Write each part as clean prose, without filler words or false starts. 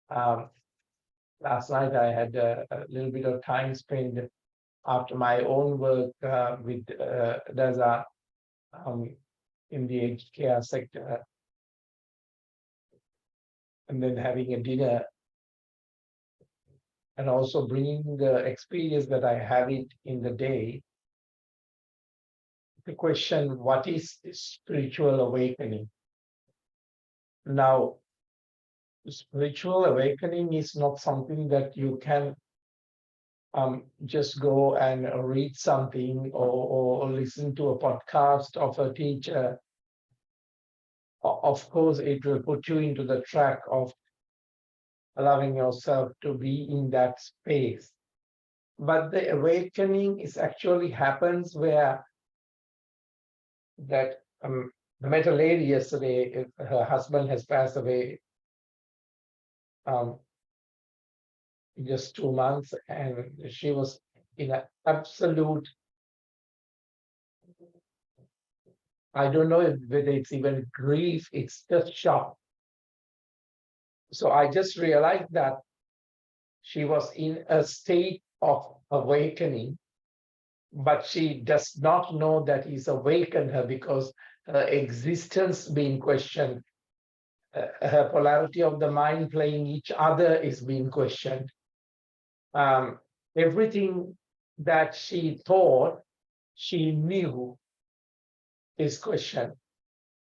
Um, Last night I had a little bit of time spent after my own work with Daza in the aged care sector, and then having a dinner, and also bringing the experience that I have it in the day. The question, what is spiritual awakening? Now, spiritual awakening is not something that you can just go and read something or listen to a podcast of a teacher. Of course, it will put you into the track of allowing yourself to be in that space. But the awakening is actually happens where that I met a lady yesterday, her husband has passed away just 2 months, and she was in an absolute, I don't know whether it's even grief, it's just shock. So I just realized that she was in a state of awakening, but she does not know that he's awakened her because her existence being questioned, her polarity of the mind playing each other is being questioned. Everything that she thought she knew is questioned.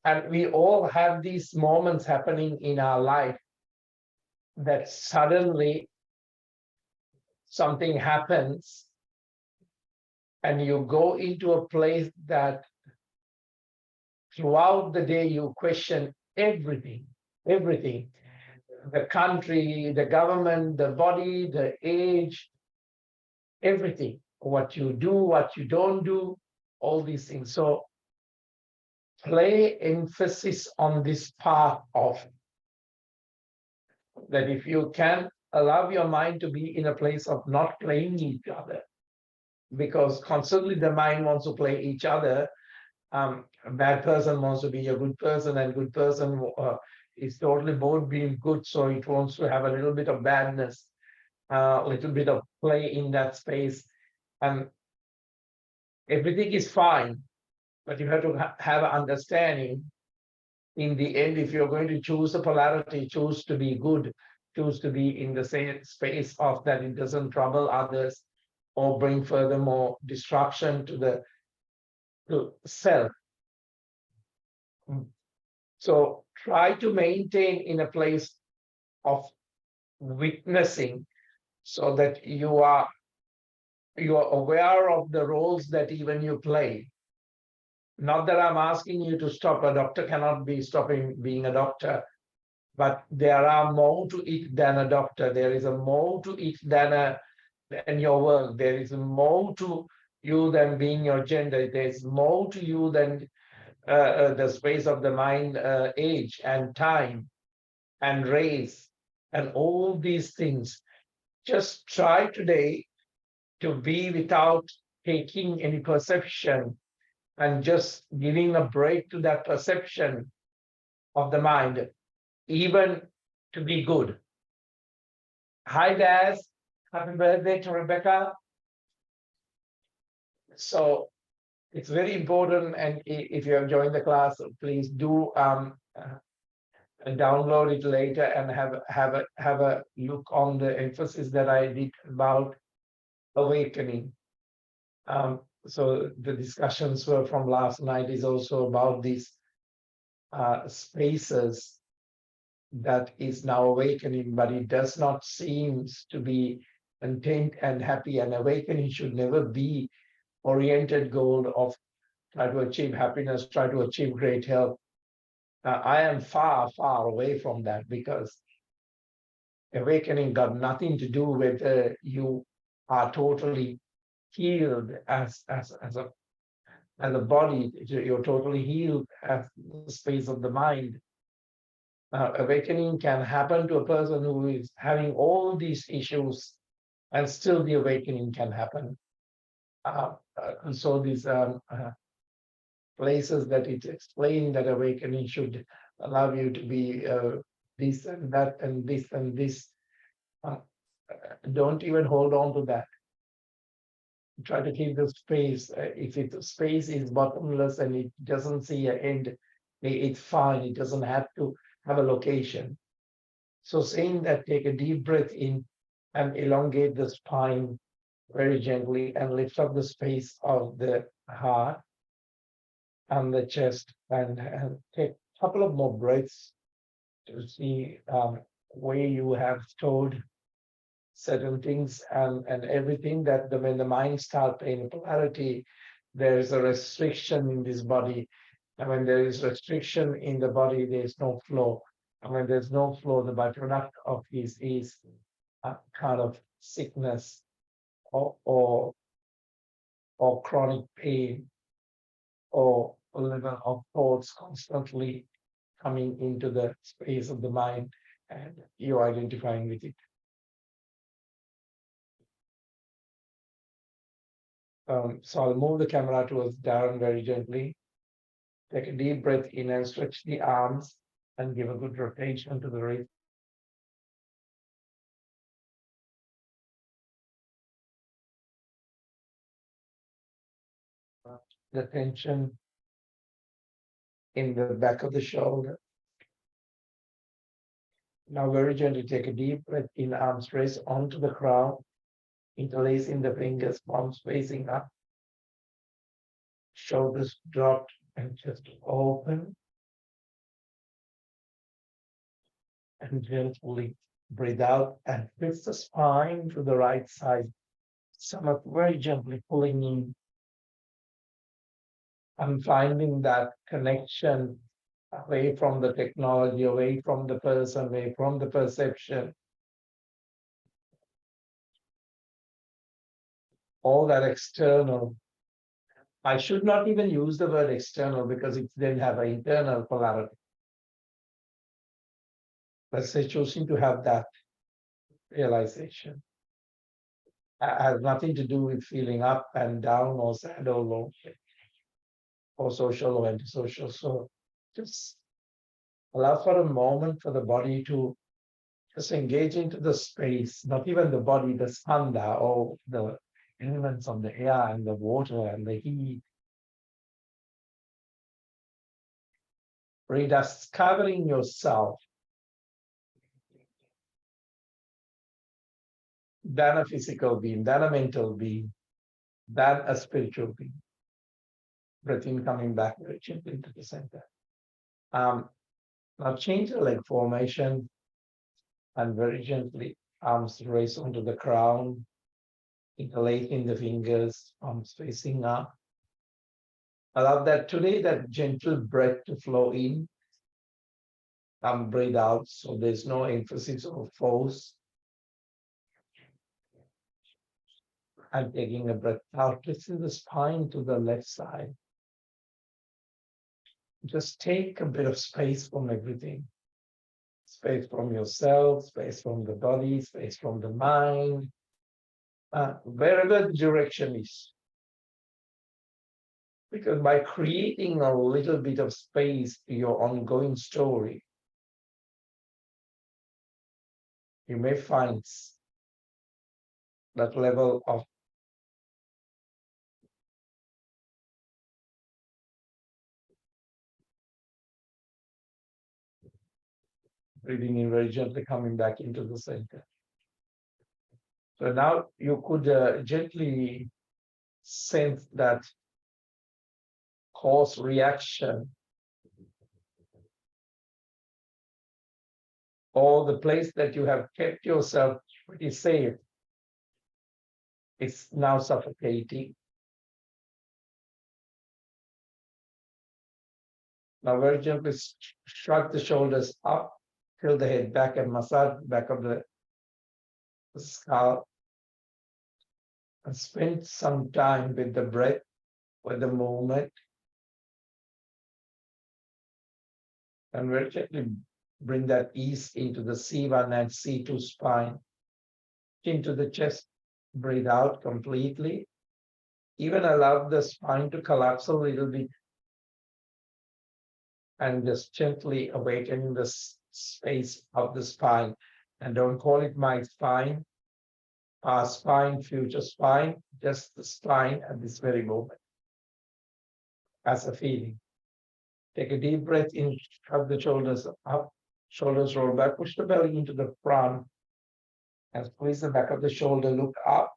And we all have these moments happening in our life that suddenly something happens and you go into a place that throughout the day you question everything, the country, the government, the body, the age, everything, what you do, what you don't do, all these things. So play emphasis on this part of that. If you can allow your mind to be in a place of not playing each other, because constantly the mind wants to play each other. A bad person wants to be a good person, and good person is totally both being good, so it wants to have a little bit of badness, a little bit of play in that space, and everything is fine, but you have to have an understanding. In the end, if you're going to choose a polarity, choose to be good, choose to be in the same space of that it doesn't trouble others or bring furthermore destruction to the self. So try to maintain in a place of witnessing, so that you are aware of the roles that even you play. Not that I'm asking you to stop. A doctor cannot be stopping being a doctor, but there are more to it than a doctor. There is a more to it than your work. There is more to you than being your gender. There's more to you than the space of the mind, age and time and race and all these things. Just try today to be without taking any perception and just giving a break to that perception of the mind, even to be good. Hi, Daz. Happy birthday to Rebecca. So it's very important, and if you have joined the class, please do download it later and have a look on the emphasis that I did about awakening. So the discussions were from last night is also about these spaces that is now awakening, but it does not seem to be content and happy. And awakening should never be oriented goal of try to achieve happiness, try to achieve great health. I am far, far away from that, because awakening got nothing to do with you are totally healed as a body. You're totally healed as the space of the mind. Awakening can happen to a person who is having all these issues, and still the awakening can happen. So these places that it's explained that awakening should allow you to be this and that and this and this. Uh, don't even hold on to that. Try to keep the space. If the space is bottomless and it doesn't see an end, it's fine. It doesn't have to have a location. So saying that, take a deep breath in and elongate the spine very gently and lift up the space of the heart and the chest, and take a couple of more breaths to see where you have stored certain things, and everything that when the mind starts paying polarity, there is a restriction in this body. And when there is restriction in the body, there is no flow. And when there's no flow, the byproduct of this is a kind of sickness or chronic pain or a level of thoughts constantly coming into the space of the mind, and you identifying with it. So I'll move the camera towards Darren very gently. Take a deep breath in and stretch the arms and give a good rotation to the wrist. The tension in the back of the shoulder. Now very gently take a deep breath in, arms raised onto the crown, interlacing the fingers, palms facing up, shoulders dropped, and just open and gently breathe out and twist the spine to the right side. Stomach very gently pulling in. I'm finding that connection away from the technology, away from the person, away from the perception. All that external. I should not even use the word external because it then have an internal polarity. Let's say choosing to have that realization. Has nothing to do with feeling up and down or sad or low or social or antisocial. So just allow for a moment for the body to just engage into the space, not even the body, the skandha or the elements of the air and the water and the heat. Rediscovering yourself than a physical being, than a mental being, than a spiritual being. Breath in, coming back very gently into the center. Now change the leg formation and very gently arms raised onto the crown, interlacing the fingers, arms facing up. Allow that today, that gentle breath to flow in and breathe out, so there's no emphasis or force. And taking a breath out, lifting the spine to the left side. Just take a bit of space from everything. Space from yourself, space from the body, space from the mind, wherever the direction is. Because by creating a little bit of space to your ongoing story, you may find that level of breathing in very gently, coming back into the center. So now you could gently sense that cause reaction, or the place that you have kept yourself pretty safe is now suffocating. Now very gently shrug the shoulders up, tilt the head back and massage the back of the skull. And spend some time with the breath, with the movement. And very gently bring that ease into the C1 and C2 spine, into the chest. Breathe out completely. Even allow the spine to collapse a little bit. And just gently awaken the space of the spine. And don't call it my spine, past spine, future spine, just the spine at this very moment as a feeling. Take a deep breath in, shrug the shoulders up, shoulders roll back, push the belly into the front, and squeeze the back of the shoulder, look up.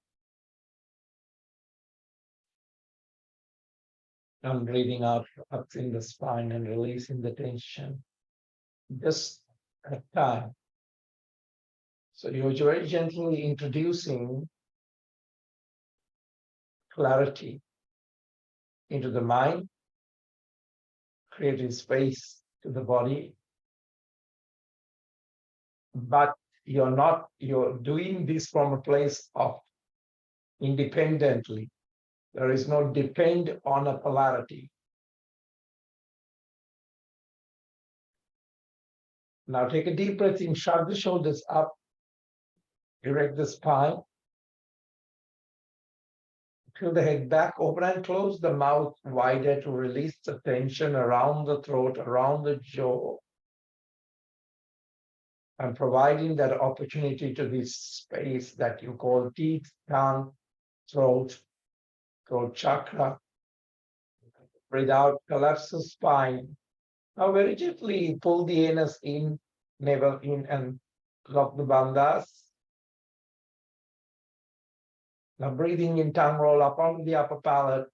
And breathing out up in the spine and releasing the tension. Just at time. So you're very gently introducing clarity into the mind, creating space to the body. But you're doing this from a place of independently. There is no depend on a polarity. Now take a deep breath in, shrug the shoulders up, erect the spine, peel the head back, open and close the mouth wider to release the tension around the throat, around the jaw, and providing that opportunity to this space that you call teeth, tongue, throat chakra. Breathe out, collapse the spine. Now very gently pull the anus in, navel in, and lock the bandhas. Now breathing in, tongue roll up onto the upper palate,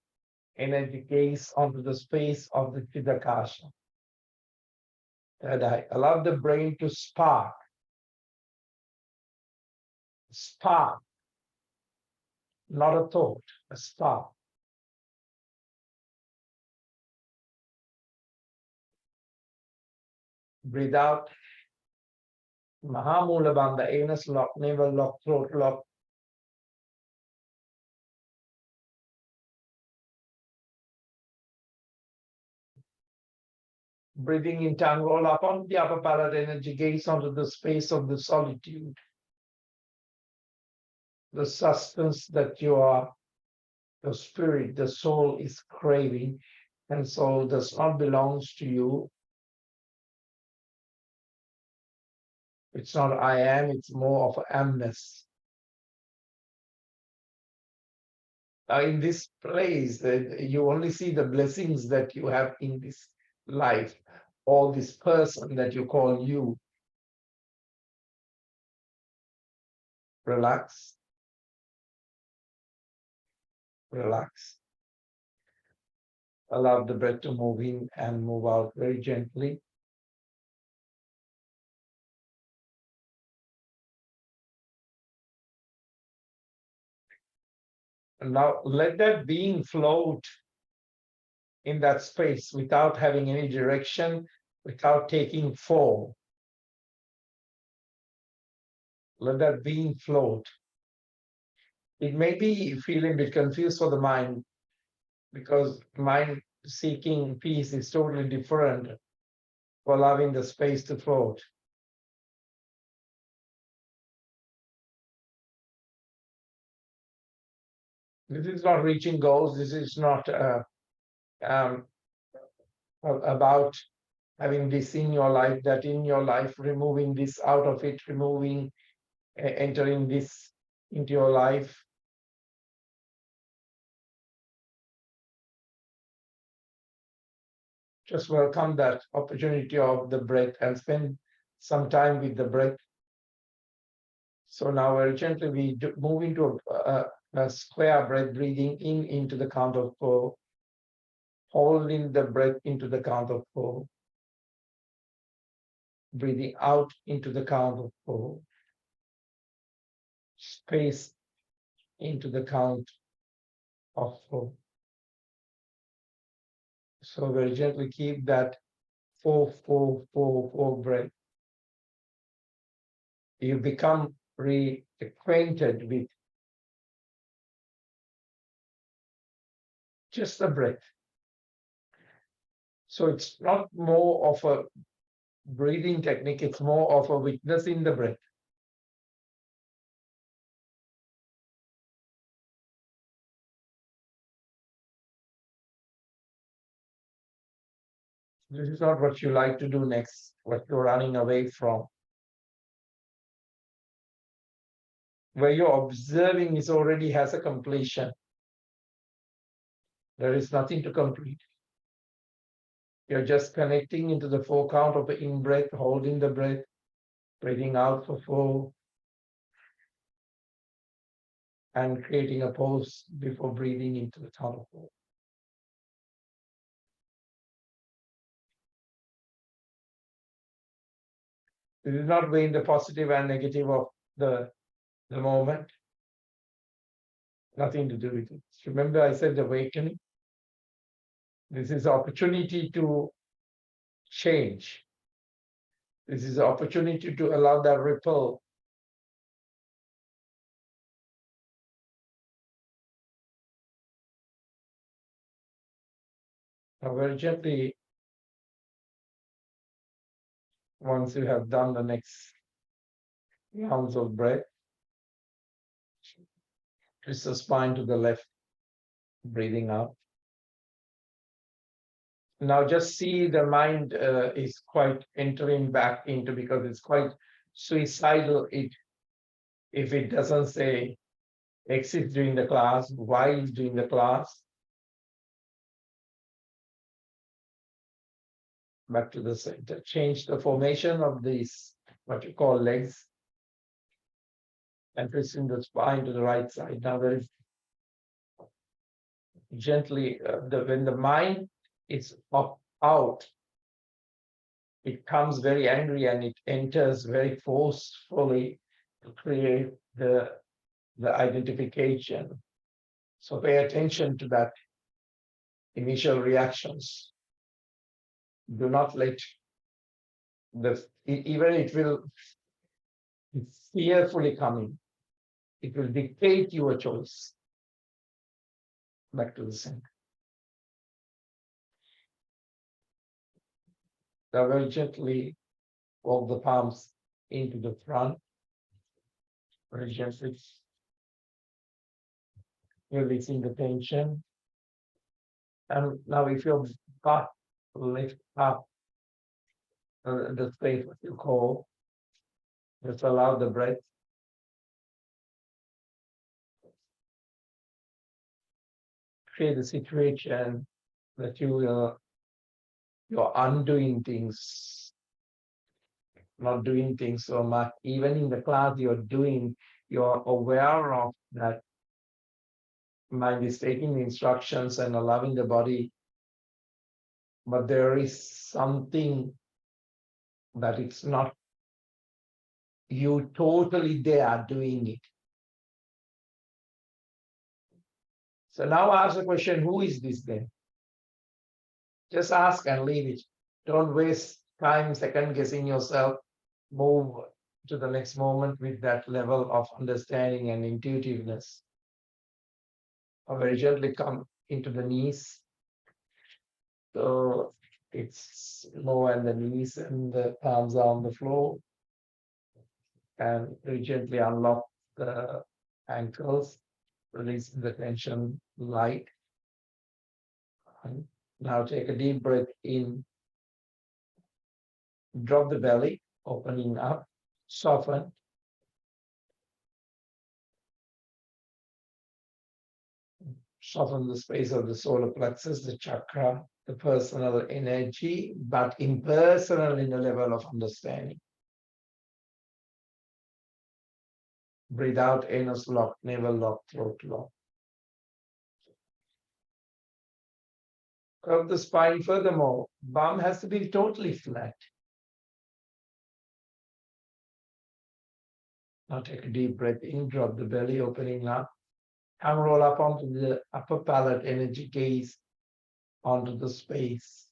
energy gaze onto the space of the Chitakasha. Third eye, allow the brain to spark. Spark, not a thought, a spark. Breathe out, Mahamula Bandha, anus lock, navel lock, throat lock. Breathing in, tongue roll up onto the upper palate, energy gaze onto the space of the solitude. The substance that you are, the spirit, the soul is craving, and soul does not belongs to you. It's not I am, it's more of amness. In this place, you only see the blessings that you have in this life, or this person that you call you. Relax. Relax. Allow the breath to move in and move out very gently. And now let that being float in that space without having any direction, without taking form. Let that being float. It may be feeling a bit confused for the mind, because mind seeking peace is totally different for allowing the space to float. This is not reaching goals. This is not about having this in your life, that in your life, removing this out of it, entering this into your life. Just welcome that opportunity of the breath and spend some time with the breath. So now very gently we move into a square breath, breathing in into the count of 4, holding the breath into the count of 4, breathing out into the count of 4, space into the count of 4. So very gently keep that 4, 4, 4, 4 breath. You become reacquainted with just the breath. So it's not more of a breathing technique, it's more of a witnessing the breath. This is not what you like to do next, what you're running away from. Where you're observing is already has a completion. There is nothing to complete. You're just connecting into the 4 count of the in-breath, holding the breath, breathing out for 4, and creating a pause before breathing into the count of 4. This is not weighing the positive and negative of the moment. Nothing to do with it. Remember, I said awakening. This is opportunity to change. This is an opportunity to allow that ripple. Now, very gently, once you have done the next rounds of breath, twist the spine to the left, breathing out. Now just see the mind is quite entering back into, because it's quite suicidal if it doesn't say exit during the class, while doing the class. Back to the center. Change the formation of these, what you call legs, and twisting the spine to the right side. Now there is gently, when the mind is up out, it comes very angry and it enters very forcefully to create the identification. So pay attention to that initial reactions. Do not let even it will fearfully coming. It will dictate your choice. Back to the center. Now very gently walk the palms into the front. Very gently. Releasing the tension. And now if your butt lift up the space, what you call, just allow the breath. Create a situation that you're undoing things, not doing things so much. Even in the class you're aware of that mind is taking the instructions and allowing the body, but there is something that it's not you totally there doing it. So now ask the question, who is this then? Just ask and leave it. Don't waste time second guessing yourself. Move to the next moment with that level of understanding and intuitiveness. Or very gently come into the knees. So it's low and the knees and the palms are on the floor. And very gently unlock the ankles, releasing the tension light. And now take a deep breath in. Drop the belly, opening up, soften. Soften the space of the solar plexus, the chakra, the personal energy, but impersonal in the level of understanding. Breathe out, anus lock, navel lock, throat lock. Curve the spine furthermore. Bum has to be totally flat. Now take a deep breath in, drop the belly, opening up. And roll up onto the upper palate, energy gaze onto the space.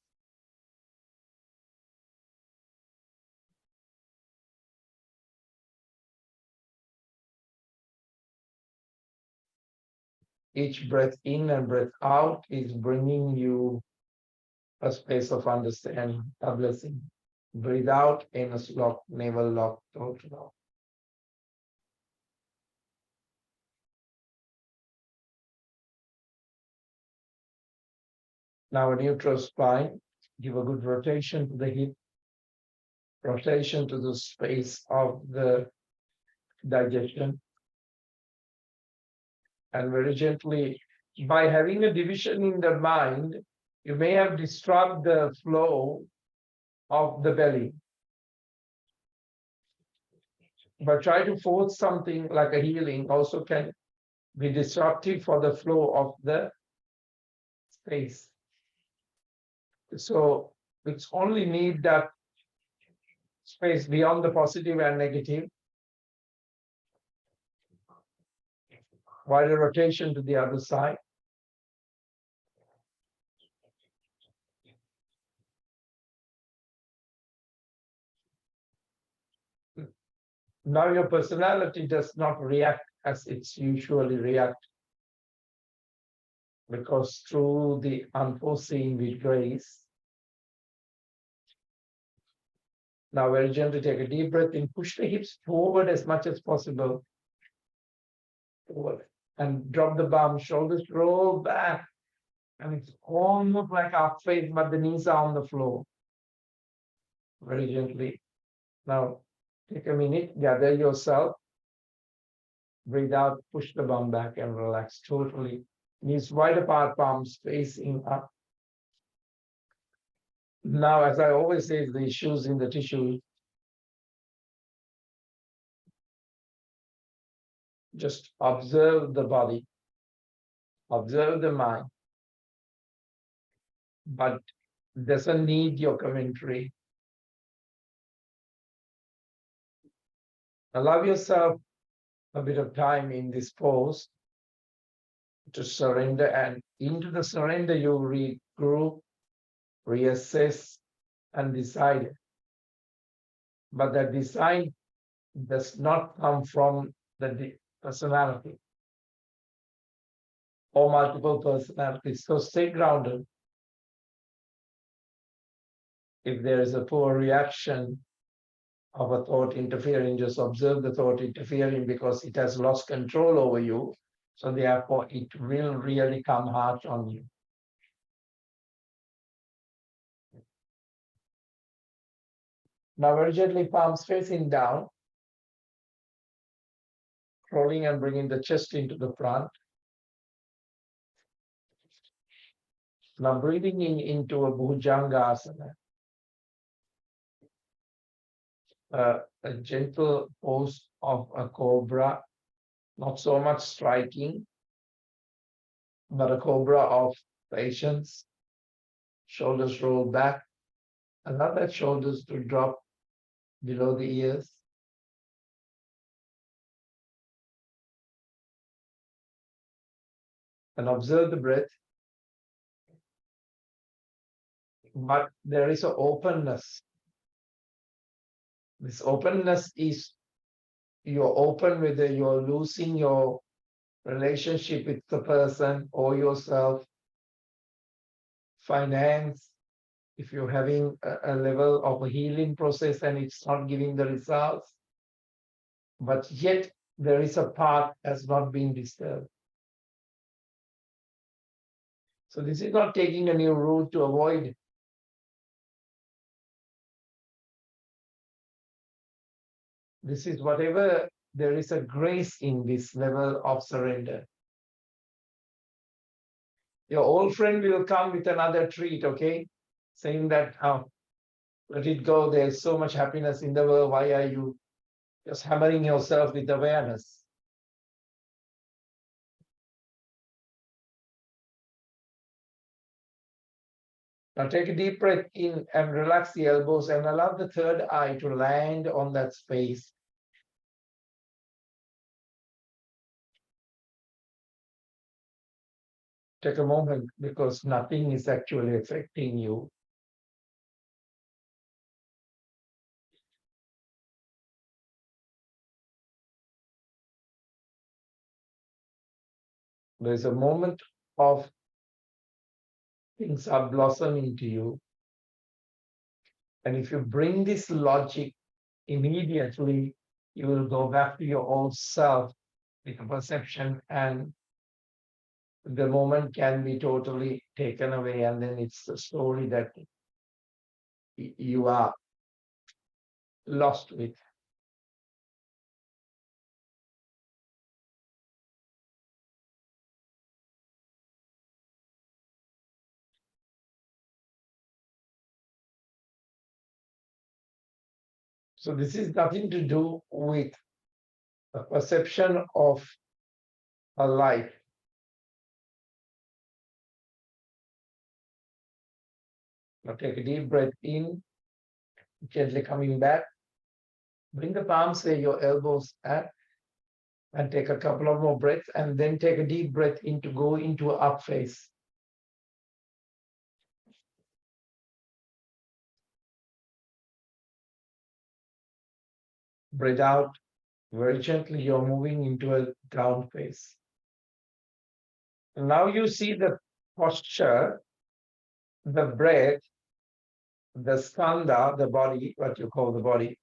Each breath in and breath out is bringing you a space of understanding, a blessing. Breathe out, anus lock, navel lock, throat lock. Now a neutral spine, Give a good rotation to the hip, rotation to the space of the digestion, and very gently, by having a division in the mind, you may have disrupted the flow of the belly. But try to force something like a healing also can be disruptive for the flow of the space. So it's only need that space beyond the positive and negative, while the rotation to the other side. Now your personality does not react as it's usually react, because through the unforeseen with grace. Now very gently take a deep breath in, push the hips forward as much as possible. Forward. And drop the bum, shoulders roll back. And it's almost like half face, but the knees are on the floor. Very gently. Now take a minute, gather yourself. Breathe out, push the bum back and relax totally. Knees wide apart, palms facing up. Now, as I always say, the issues in the tissue. Just observe the body, observe the mind, but doesn't need your commentary. Allow yourself a bit of time in this pose to surrender, and into the surrender you regroup, reassess, and decide. But that design does not come from the personality or multiple personalities. So stay grounded. If there is a poor reaction of a thought interfering, just observe the thought interfering, because it has lost control over you. So therefore, it will really come harsh on you. Now very gently, palms facing down, rolling and bringing the chest into the front. Now breathing in into a Bhujangasana, a gentle pose of a cobra, not so much striking, but a cobra of patience. Shoulders roll back, allow that shoulders to drop below the ears. And observe the breath. But there is an openness. This openness is you're open whether you're losing your relationship with the person or yourself, finance, if you're having a level of a healing process and it's not giving the results, but yet there is a part that's not being disturbed. So this is not taking a new route to avoid. This is whatever there is a grace in this level of surrender. Your old friend will come with another treat, okay? Saying that, oh, let it go. There's so much happiness in the world. Why are you just hammering yourself with awareness? Now take a deep breath in and relax the elbows and allow the third eye to land on that space. Take a moment, because nothing is actually affecting you. There's a moment of things are blossoming to you. And if you bring this logic immediately, you will go back to your old self with a perception, and the moment can be totally taken away. And then it's the story that you are lost with. So this is nothing to do with a perception of a life. Now take a deep breath in, gently coming back. Bring the palms where your elbows at, and take a couple of more breaths, and then take a deep breath in to go into an up phase. Breathe out very gently, you're moving into a down phase. And now you see the posture, the breath, the skandha, the body, what you call the body.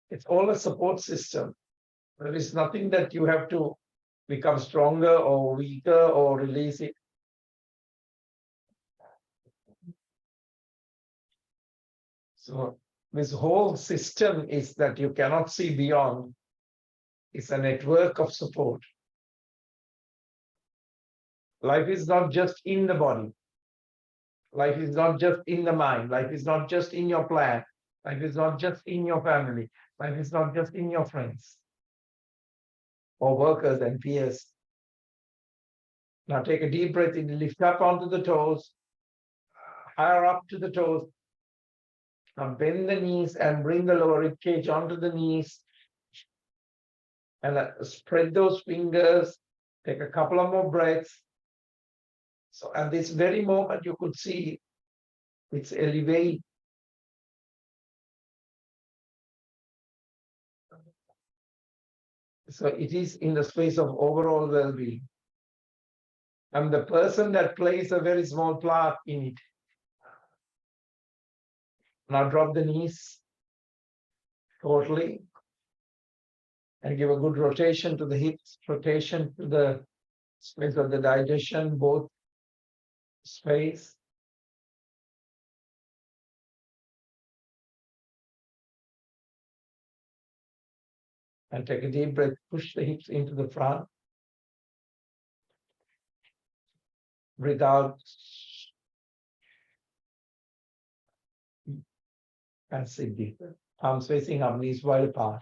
It's all a support system. There is nothing that you have to become stronger or weaker or release it. So this whole system is that you cannot see beyond. It's a network of support. Life is not just in the body. Life is not just in the mind. Life is not just in your plan. Life is not just in your family. Life is not just in your friends or workers and peers. Now take a deep breath in, lift up onto the toes, higher up to the toes. Now bend the knees and bring the lower rib cage onto the knees. And spread those fingers. Take a couple of more breaths. So at this very moment, you could see it's elevate. So it is in the space of overall well-being. And the person that plays a very small part in it. Now drop the knees totally and give a good rotation to the hips, rotation to the space of the digestion, both space. And take a deep breath, push the hips into the front. Breathe out. And sit deeper. Arms facing up, knees wide apart.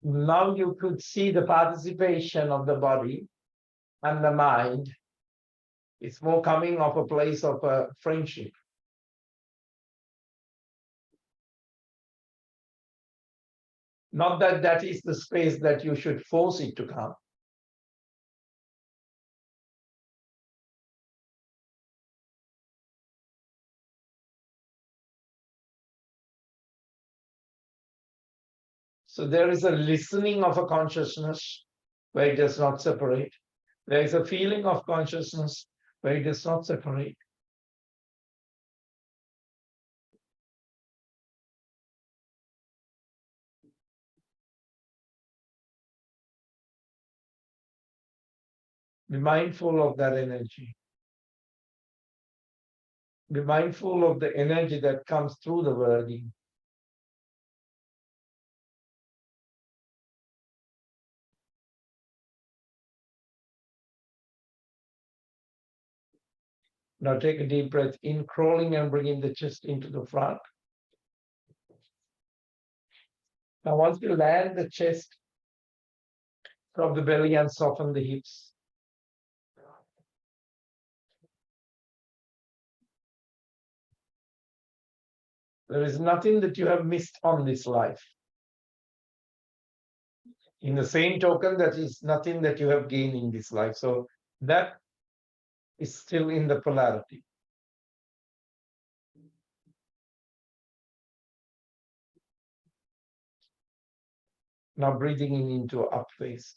Now you could see the participation of the body and the mind. It's more coming of a place of friendship. Not that that is the space that you should force it to come. So there is a listening of a consciousness where it does not separate. There is a feeling of consciousness where it does not separate. Be mindful of that energy. Be mindful of the energy that comes through the wording. Now take a deep breath in, crawling and bringing the chest into the front. Now once you land the chest, drop the belly and soften the hips. There is nothing that you have missed on this life. In the same token, that is nothing that you have gained in this life. So that is still in the polarity. Now breathing in into up face.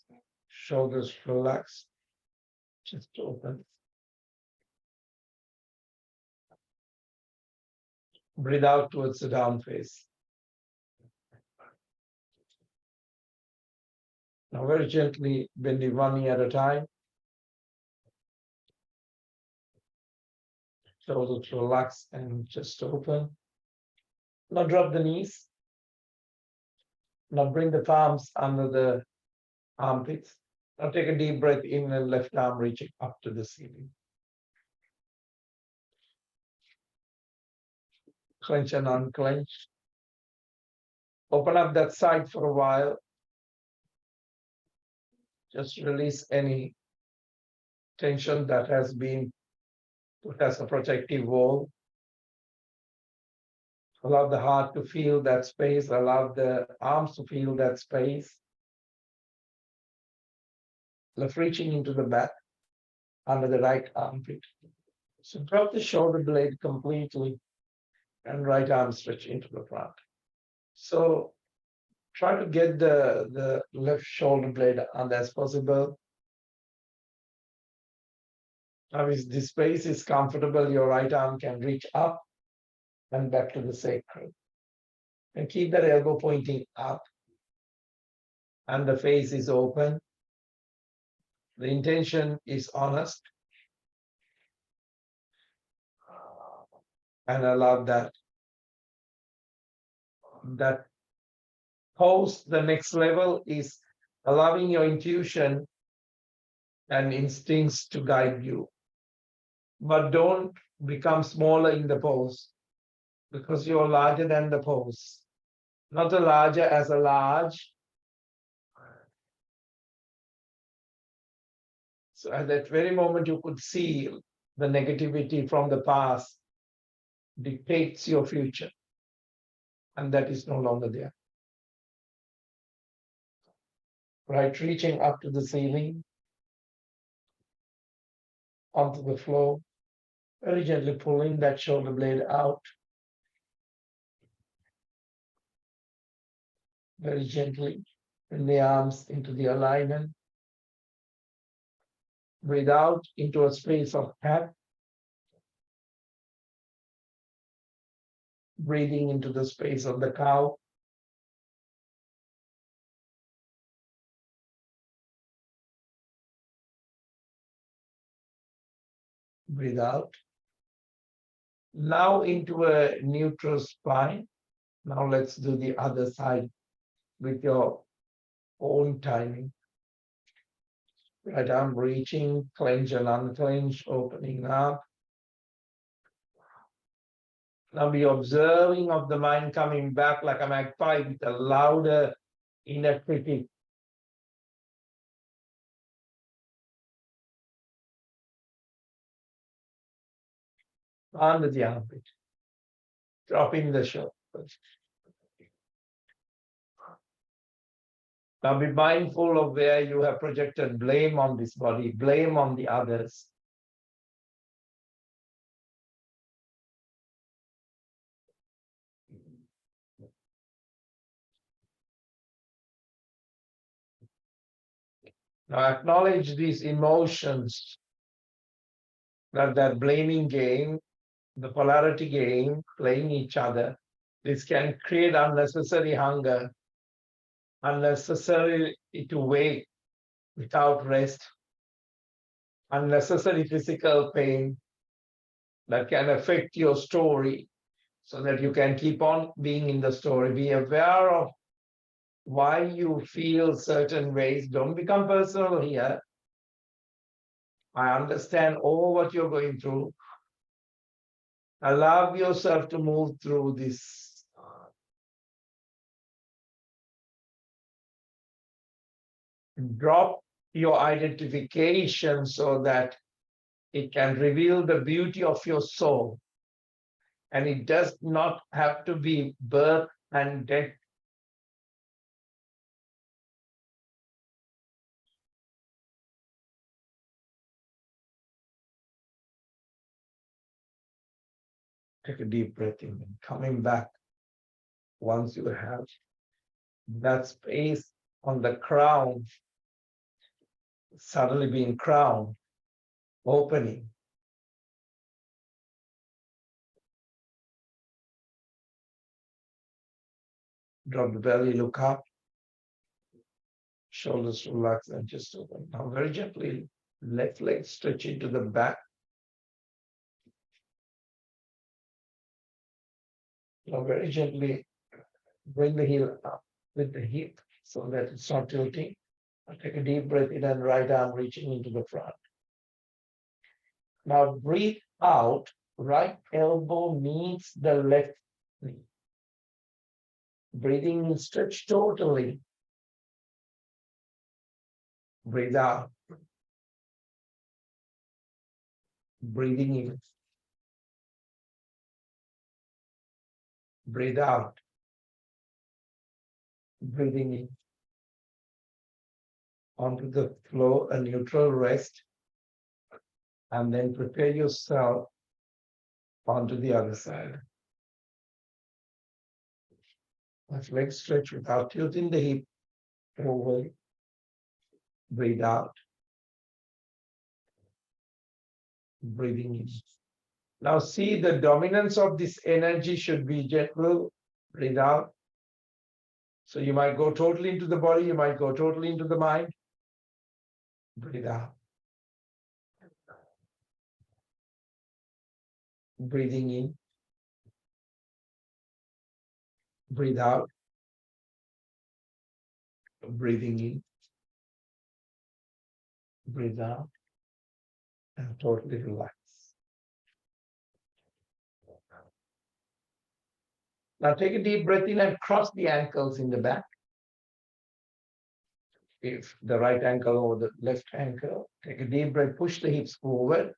Shoulders relaxed. Chest open. Breathe out towards the down face. Now very gently bend it one knee at a time. Shoulders relax and just open. Now drop the knees. Now bring the palms under the armpits. Now take a deep breath in and left arm reaching up to the ceiling. Clench and unclench. Open up that side for a while. Just release any tension that has been put as a protective wall. Allow the heart to feel that space. Allow the arms to feel that space. Left reaching into the back under the right armpit. So drop the shoulder blade completely and right arm stretch into the front. So try to get the left shoulder blade under as possible. Now, if the space is comfortable, your right arm can reach up and back to the sacrum. And keep that elbow pointing up. And the face is open. The intention is honest. And allow that pose. The next level is allowing your intuition and instincts to guide you. But don't become smaller in the pose, because you're larger than the pose. Not a larger as a large. So at that very moment, you could see the negativity from the past dictates your future. And that is no longer there. Right, reaching up to the ceiling, onto the floor, very gently pulling that shoulder blade out. Very gently, bring the arms into the alignment. Breathe out into a space of hat. Breathing into the space of the cow. Breathe out. Now into a neutral spine. Now let's do the other side with your own timing. Right arm reaching, clench and unclench, opening up. Now be observing of the mind coming back like a magpie with a louder inner critic. Under the armpit. Dropping the shoulder. Now be mindful of where you have projected blame on this body, blame on the others. Now acknowledge these emotions, that blaming game, the polarity game, playing each other. This can create unnecessary hunger, unnecessary to wait without rest, unnecessary physical pain that can affect your story so that you can keep on being in the story. Be aware of why you feel certain ways. Don't become personal here. I understand all what you're going through. Allow yourself to move through this. Drop your identification so that it can reveal the beauty of your soul. And it does not have to be birth and death. Take a deep breath in and coming back. Once you have that space on the crown, suddenly being crowned, opening. Drop the belly, look up. Shoulders relax and just open. Now very gently, left leg stretch into the back. Now very gently bring the heel up with the hip so that it's not tilting. Now take a deep breath in and right arm reaching into the front. Now breathe out, right elbow meets the left knee. Breathing in, stretch totally. Breathe out. Breathing in. Breathe out. Breathing in. Onto the floor, a neutral rest. And then prepare yourself onto the other side. Left leg stretch without tilting the hip forward. Breathe out. Breathing in. Now see the dominance of this energy should be gentle. Breathe out. So you might go totally into the body, you might go totally into the mind. Breathe out. Breathing in. Breathe out. Breathing in. Breathe out. And totally relax. Now take a deep breath in and cross the ankles in the back. If the right ankle or the left ankle, take a deep breath, push the hips forward,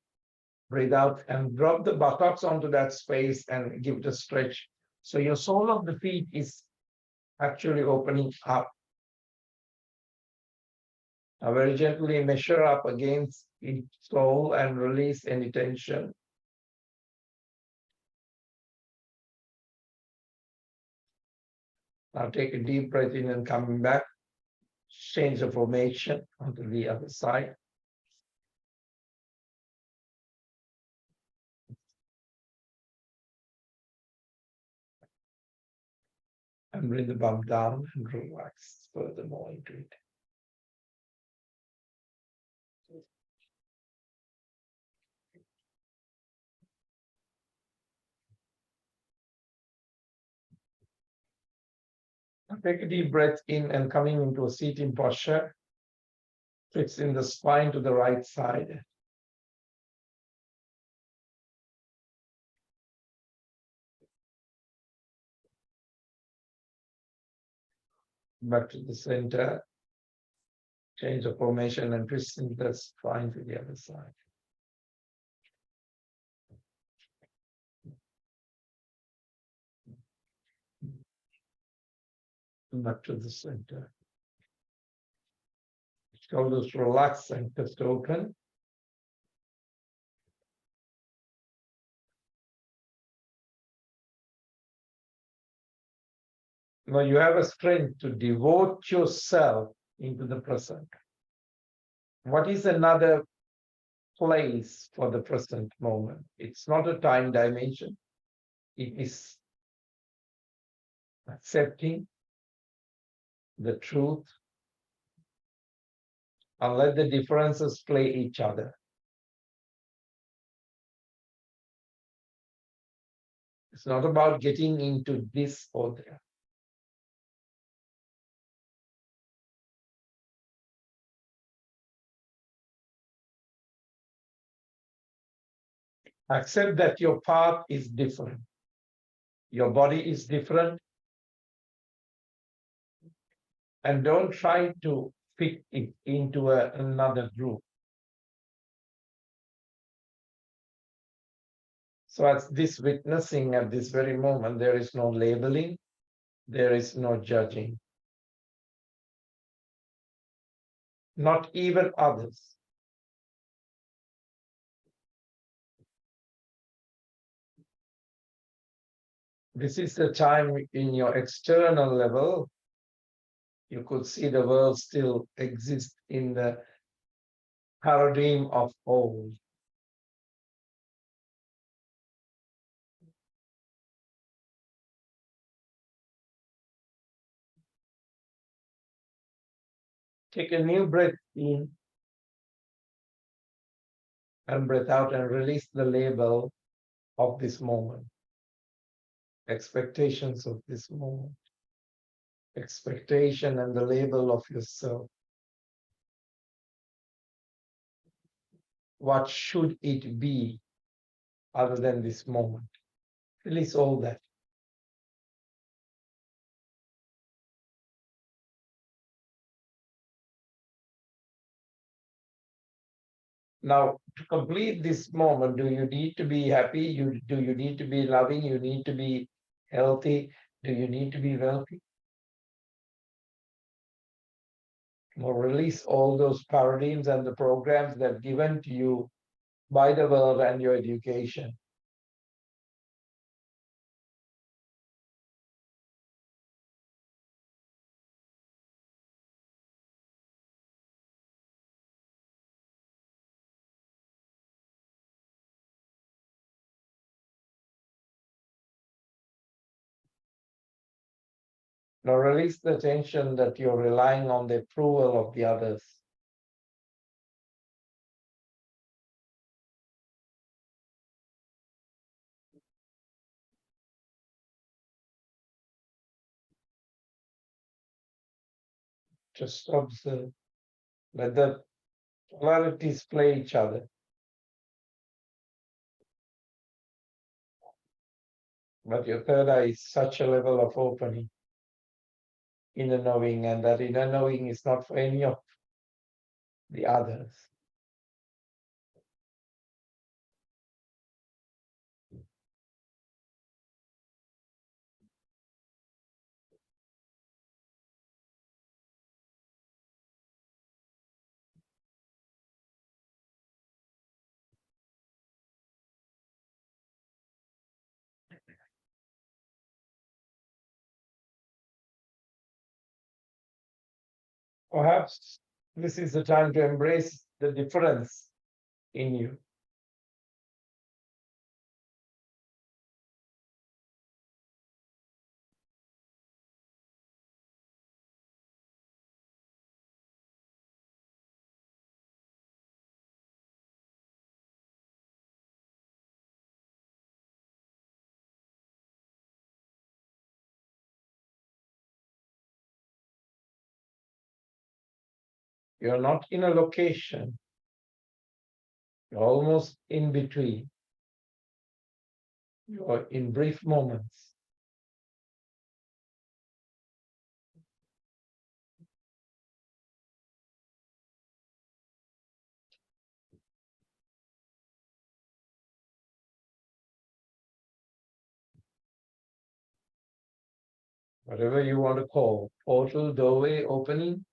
breathe out and drop the buttocks onto that space and give it a stretch. So your sole of the feet is actually opening up. Now very gently measure up against each sole and release any tension. Now take a deep breath in and coming back. Change the formation onto the other side. And bring the bum down and relax furthermore into it. Now take a deep breath in and coming into a seating posture. Fixing the spine to the right side. Back to the center. Change the formation and twisting the spine to the other side. Back to the center. Shoulders relax and chest open. Now you have a strength to devote yourself into the present. What is another place for the present moment? It's not a time dimension. It is accepting the truth and let the differences play each other. It's not about getting into this or that. Accept that your path is different. Your body is different. And don't try to fit it into another group. So at this witnessing at this very moment, there is no labeling, there is no judging. Not even others. This is the time in your external level, you could see the world still exists in the paradigm of old. Take a new breath in and breath out and release the label of this moment, expectations of this moment, expectation and the label of yourself. What should it be other than this moment? Release all that. Now, to complete this moment, do you need to be happy? Do you need to be loving? You need to be healthy? Do you need to be wealthy? Now, release all those paradigms and the programs that are given to you by the world and your education. Now, release the tension that you're relying on the approval of the others. Just observe. Let the polarities play each other. But your third eye is such a level of opening, inner knowing, and that inner knowing is not for any of the others. Perhaps this is the time to embrace the difference in you. You're not in a location, you're almost in between. You're in brief moments. Whatever you want to call, portal, doorway, opening.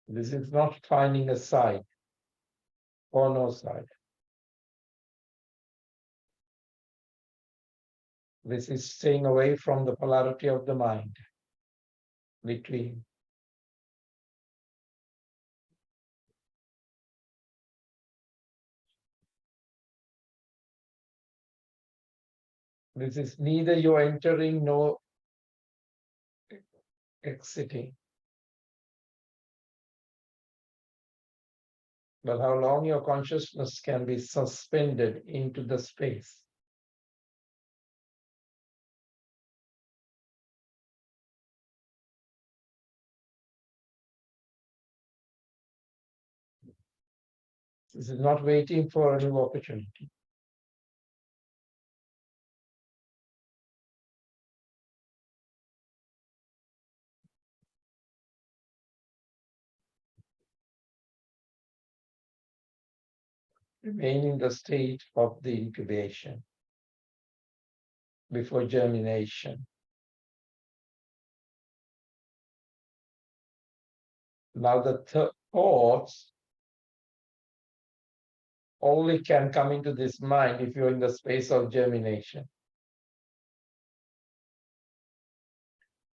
This is not finding a side or no side. This is staying away from the polarity of the mind between. This is neither you're entering nor exiting. But how long your consciousness can be suspended into the space. This is not waiting for a new opportunity. Remain in the state of the incubation before germination. Now the thoughts only can come into this mind if you're in the space of germination.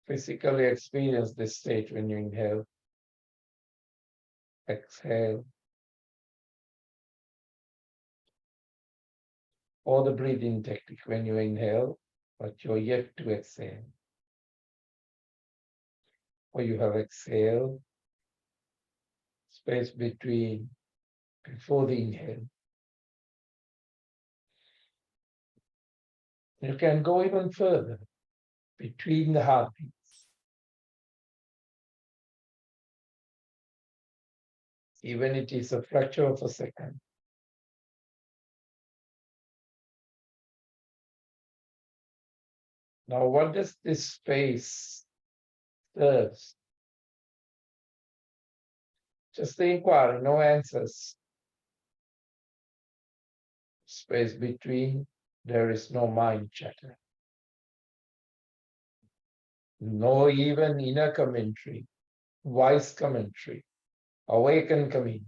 Physically experience this state when you inhale, exhale, or the breathing technique when you inhale but you're yet to exhale. Or you have exhaled, space before the inhale. You can go even further, between the heartbeats. Even it is a fraction of a second. Now, what does this space serve? Just the inquiry, no answers. Space between, there is no mind chatter. No even inner commentary, wise commentary, awaken coming.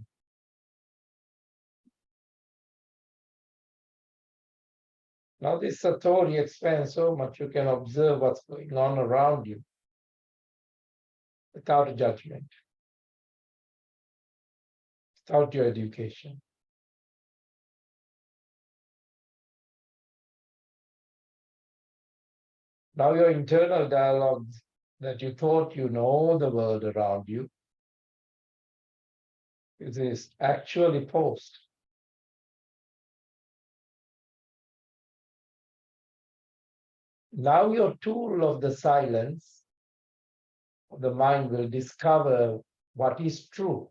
Now this satori expands so much you can observe what's going on around you without judgment, without your education. Now your internal dialogues that you thought you know the world around you is actually paused. Now your tool of the silence, the mind will discover what is true.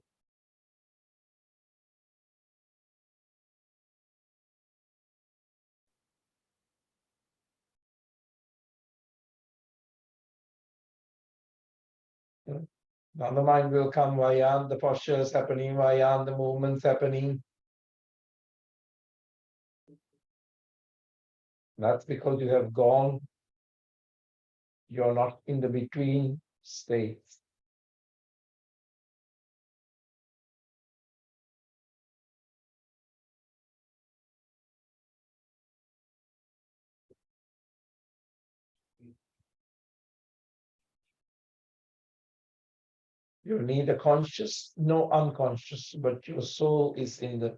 Now the mind will come, why aren't the postures happening? Why aren't the movements happening? That's because you have gone, you're not in the between states. You're neither conscious nor unconscious, but your soul is in the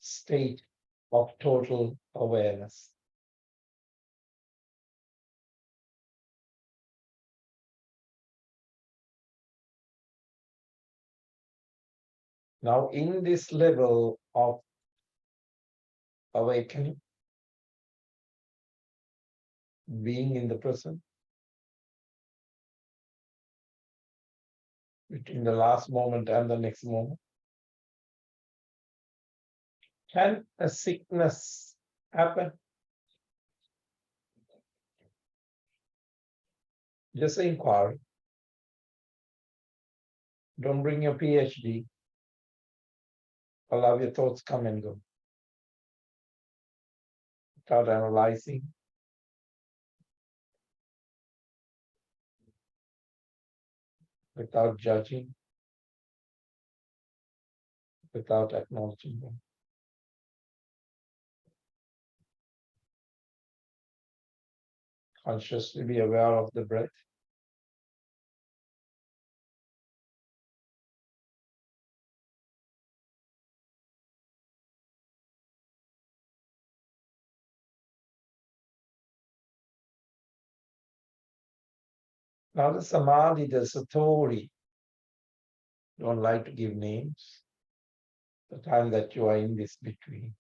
state of total awareness. Now, in this level of awakening, being in the present, between the last moment and the next moment, can a sickness happen? Just inquire. Don't bring your PhD. Allow your thoughts come and go without analyzing, without judging, without acknowledging them. Consciously be aware of the breath. Now the Samadhi, the satori, don't like to give names. The time that you are in this between.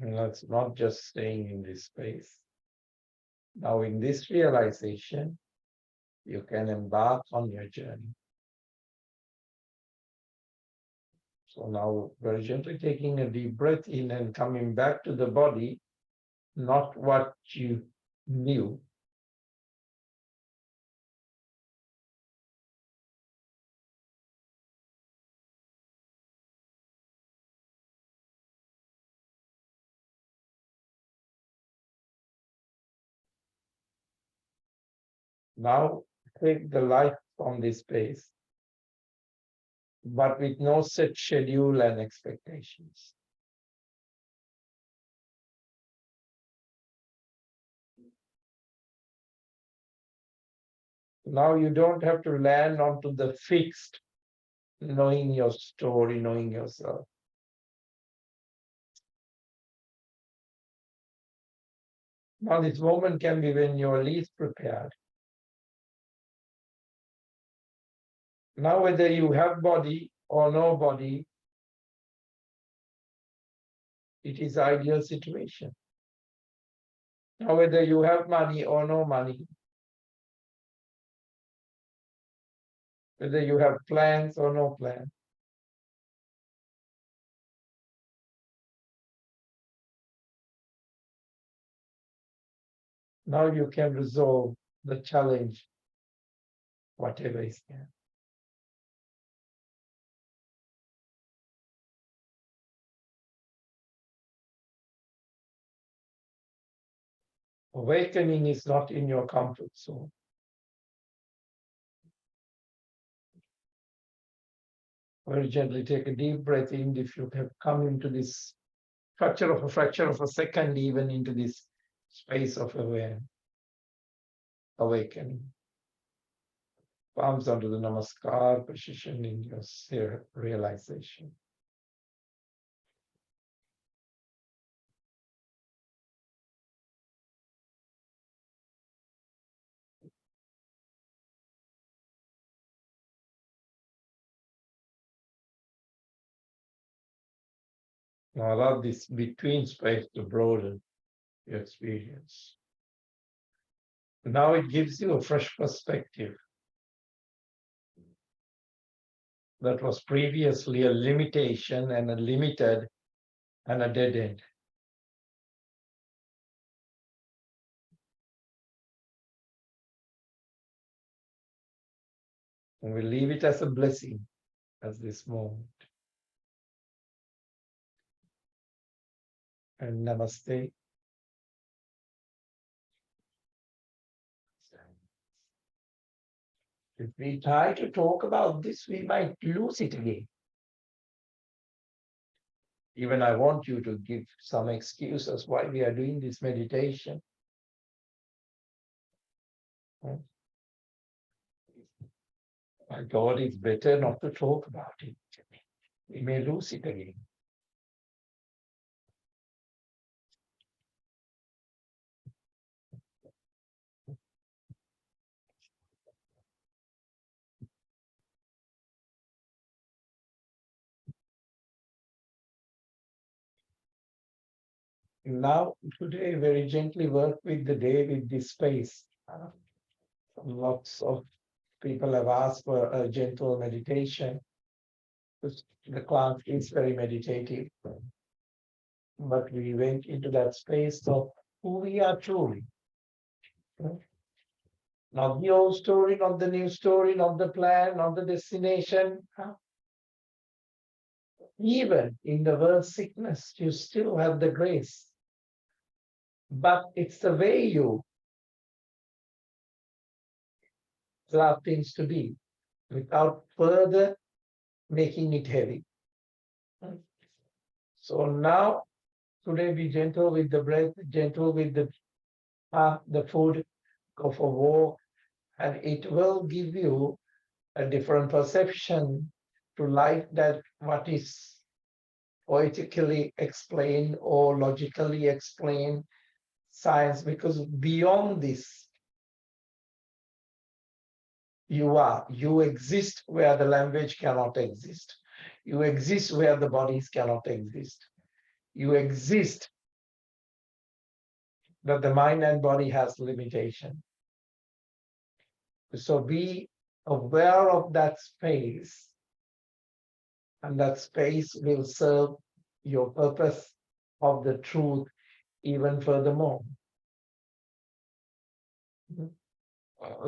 And that's not just staying in this space. Now, in this realization, you can embark on your journey. So now, very gently taking a deep breath in and coming back to the body, not what you knew, Now take the life from this space, but with no set schedule and expectations. Now you don't have to land onto the fixed, knowing your story, knowing yourself. Now this moment can be when you're least prepared. Now whether you have body or no body, it is ideal situation. Now whether you have money or no money, whether you have plans or no plan, now you can resolve the challenge, whatever is there. Awakening is not in your comfort zone. Very gently take a deep breath in. If you have come into this fraction of a second, even into this space of awakening. Palms onto the namaskar position in your realization. Now allow this between space to broaden your experience. Now it gives you a fresh perspective that was previously a limitation and a limited and a dead end. And we leave it as a blessing as this moment. And namaste. If we try to talk about this, we might lose it again. Even I want you to give some excuses why we are doing this meditation. My God, it's better not to talk about it. We may lose it again. Now, today, very gently work with the day, with this space. Lots of people have asked for a gentle meditation. The class is very meditative. But we went into that space of who we are truly. Not the old story, not the new story, not the plan, not the destination. Even in the worst sickness, you still have the grace. But it's the way you allow things to be without further making it heavy. So now, today be gentle with the breath, gentle with the food, go for a walk, and it will give you a different perception to life that what is poetically explained or logically explained science, because beyond this, you exist where the language cannot exist. You exist where the bodies cannot exist. You exist that the mind and body has limitation. So be aware of that space, and that space will serve your purpose of the truth even furthermore.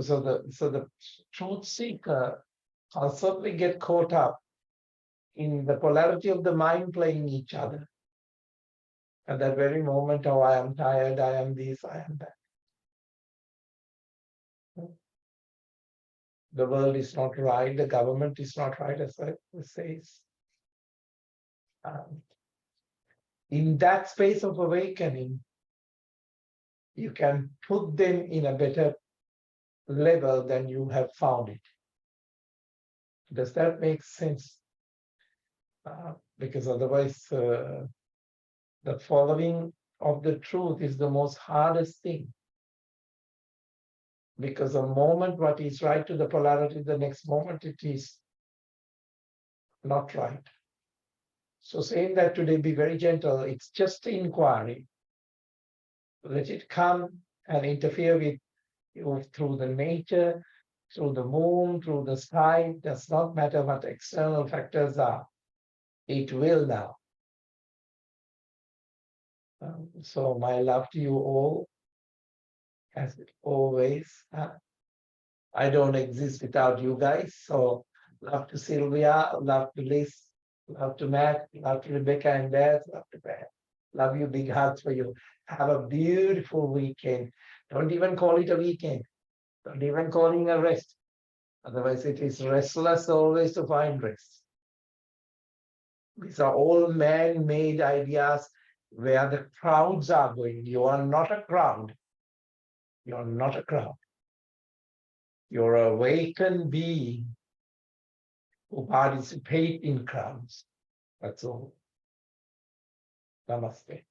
So the truth seeker constantly get caught up in the polarity of the mind playing each other. At that very moment, oh, I am tired, I am this, I am that. the world is not right, the government is not right, as it says. In that space of awakening, you can put them in a better level than you have found it. Does that make sense? Because otherwise, the following of the truth is the most hardest thing. Because the moment what is right to the polarity, the next moment it is not right. So saying that today, be very gentle. It's just inquiry. Let it come and interfere with you through the nature, through the moon, through the sky. Does not matter what external factors are. It will now. So my love to you all, as always. I don't exist without you guys. So love to Sylvia, love to Liz, love to Matt, love to Rebecca and Beth, love to Beth. Love you, big hugs for you. Have a beautiful weekend. Don't even call it a weekend. Don't even call it a rest. Otherwise, it is restless always to find rest. These are all man-made ideas where the crowds are going. You are not a crowd. You are not a crowd. You're an awakened being who participate in crowds. That's all. Namaste.